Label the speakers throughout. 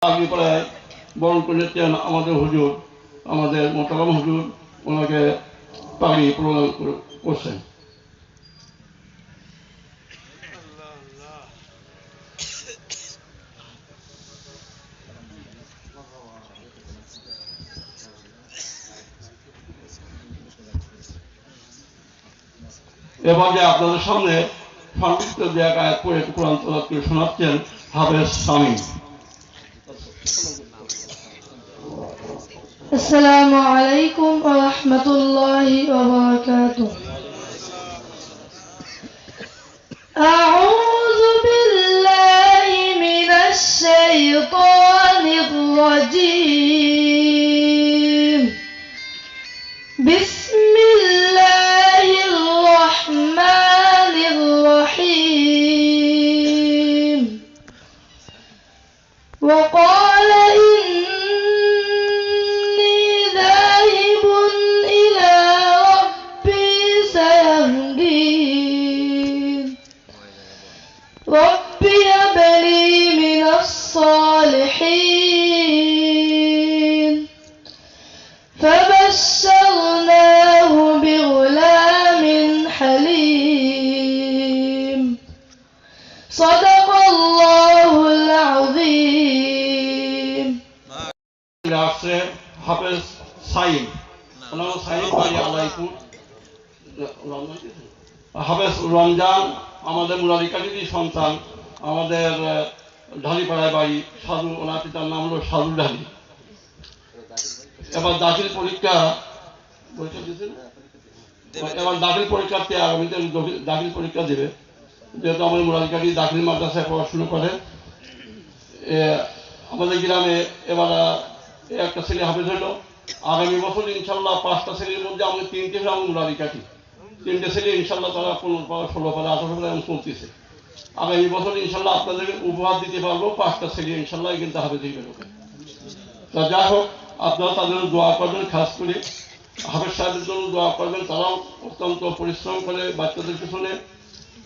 Speaker 1: আগে পরে বরণ করে নিচ্ছেন আমাদের হুজুর, আমাদের মোহতারাম হুজুর, ওনাকে পাগড়ি প্রদান করছেন। এবার যে আপনাদের সামনে সংক্ষিপ্ত যে এক আয়াত পড়ে কোরআন তেলাওয়াত করে শোনাচ্ছেন হাফেজ শামীম।
Speaker 2: আসসালামু আলাইকুম ওয়া রাহমাতুল্লাহি ওয়া বারাকাতুহু। আউযু বিল্লাহি মিনাশ শাইতানির রাজীম। বিসমিল্লাহির রাহমানির রহিম। وقال إني ذاهب إلى ربي سيهدين رب هب لي من الصالحين فبشرناه بغلام حليم صدق الله العظيم.
Speaker 1: আসছে হাফেজ সাইম, ওনার সাইম বাড়ি আলাইপুর। হাফেজ রমজান আমাদের মুরারিকাটিরই সন্তান, আমাদের ঢালিপাড়ায় বাড়ি। সাধু, ওনার পিতার নাম হলো সাধু ঢালি। এবার দাখিল পরীক্ষা পরীক্ষার্থী আগামীতে দাখিল পরীক্ষা দেবে, যেহেতু আমাদের মুরারিকাটি দাখিল মাদ্রাসায় পড়াশুনো করে। আমাদের গ্রামে এবার একটা ছেলে হাফেজ হলো। আগামী বছর ইনশাল্লাহ 5টা ছেলের মধ্যে আমাদের 3টে মুরারিকাটি, 3টে ছেলে ইনশাল্লাহ তারা 15 পারা, 16 পারা, 18 পারা এমন চলতেছে। আগামী বছর ইনশাল্লাহ আপনাদের উপহার দিতে পারবো 5টা ছেলে ইনশাল্লাহ কিন্তু হাফেজ হয়ে গেল। তা যাই হোক, আপনারা তাদের দোয়া করবেন, খাস করে হাফেজ সাহেবের জন্য দোয়া করবেন। তারাও অত্যন্ত পরিশ্রম করে বাচ্চাদের পিছনে।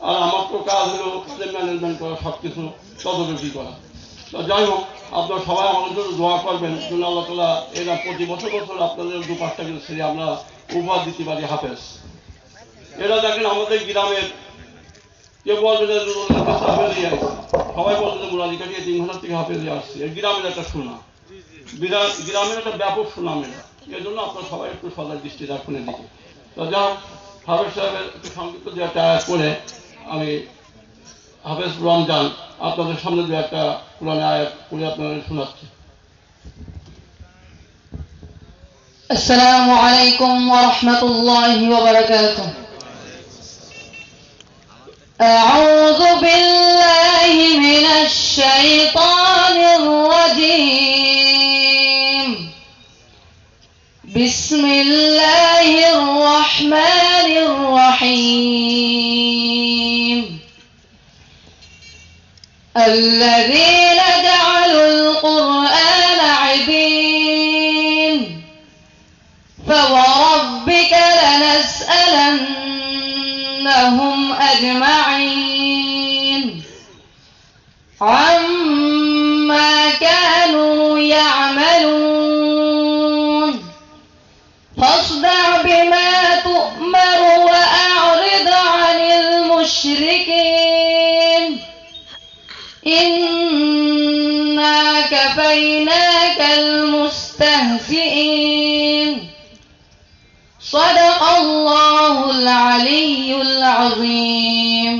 Speaker 1: আর আমার তো কাজ হলো ম্যানেজমেন্ট করা, সব কিছু তদারকি করা। তো যাই হোক, আপনারা সবাই আমাদের জন্য দোয়া করবেন যেন আল্লাহ তাআলা এরা প্রতি বছর আপনাদের 2-5টা করে ছেলে আমরা উপহার দিতে পারি হাফেজ। এরা দেখেন আমাদের গ্রামের কেউ বলবে হাফেজ আসছে, সবাই বলবে যে মুরারিকাটি 3 ঘন্টা থেকে হাফেজ আসছে। এই গ্রামের একটা সুনাম, গ্রামের একটা ব্যাপক সুনাম এটা। এই জন্য আপনারা সবাই একটু সজাগ দৃষ্টি রাখুন এদিকে। তো যা হোক, হাফেজ সাহেবের একটু সংক্ষিপ্ত যে একটা আয়াত করে আমি হাফেজ রমজান আপনাদের সামনে যে একটা কোরআন আয়াত করে আপনাদের শোনাচ্ছি।
Speaker 2: আসসালামু আলাইকুম ওয়া রাহমাতুল্লাহি ওয়া বারাকাতুহু। আউযু বিল্লাহি মিনাশ শাইতানির রাজীম। বিসমিল্লাহির রাহমানির রহিম। الذين جعلوا القرآن عضين فوربك لنسألنهم أجمعين عما كانوا يعملون فاصدع بما تؤمر وأعرض عن المشركين إنا كفيناك المستهزئين صدق الله العلي العظيم.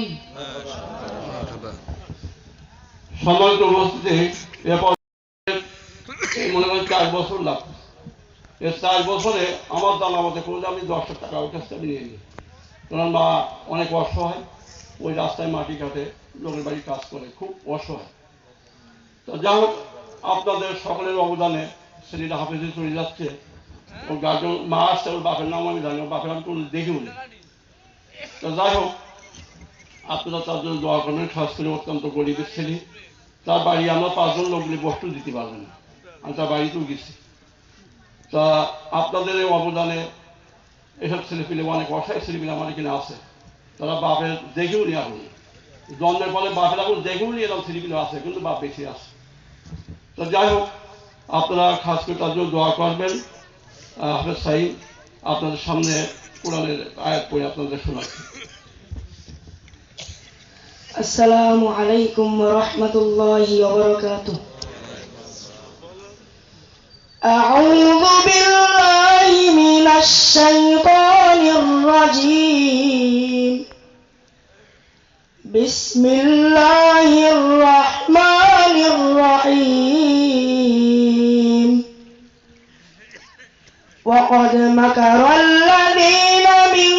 Speaker 1: সম্মানিত উপস্থিতি, এরপর মনে করেন 4 বছর লাগবে। এই 4 বছরে আমার জানা মতে করে আমি 10 টাকা ওর কাছ থেকে নিয়ে নিই। ওনার মা অনেক অসহায়, ওই রাস্তায় মাটি কাটে, লোকের বাড়ি কাজ করে, খুব অসহায়। তো যাই হোক, আপনাদের সকলের অবদানে ছেলেটা হাফেজে চলে যাচ্ছে। ওর গার্জেন মা আসছে, ওর বাপের নাম আমি জানি, ওর বাপের আমি কোনো দেখিও নি। তো যাই হোক, আপনারা তার জন্য দোয়া করবেন। খাস করে অত্যন্ত গরিবের ছেলে, তার বাড়ি আমরা 5 জন লোক নিয়ে বস্তু দিতে পারবেন না, আমি তার বাড়িতেও গেছি। তা আপনাদের এই অবদানে এসব ছেলেপিলে, অনেক অসহায় ছেলেপিলে আমার এখানে আছে, তারা বাপের দেখেও নি, এখন জন্মের পরে বাপের এখন দেখেও নি এরকম ছেলেপিলে আছে, কিন্তু বাপ বেঁচে আছে। তো যাই হোক, আপনারা খাস করে তার জন্য দোয়া করবেন। হাফেজ সাহিব আপনাদের সামনে কোরআনের আয়াত পড়ে আপনাদের শোনাচ্ছি।
Speaker 3: السلام عليكم ورحمة الله وبركاته. أعوذ بالله من الشيطان الرجيم. بسم الله الرحمن الرحيم. وقد مكر الذين من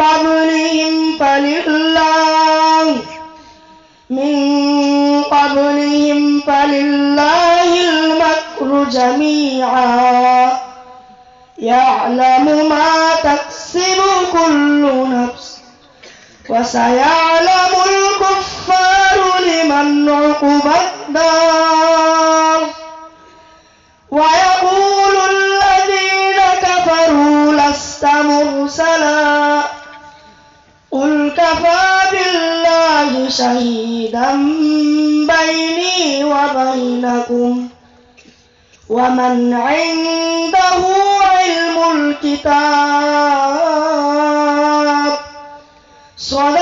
Speaker 3: قبلهم فلله المكر جميعا يعلم ما تكسب كل نفس وسيعلم الكفار لمن عقبى الدار ويقول الذين كفروا لست مرسلا قل كفى بالله شهيدا بيني وبينكم ومن عنده علم الكتاب صدق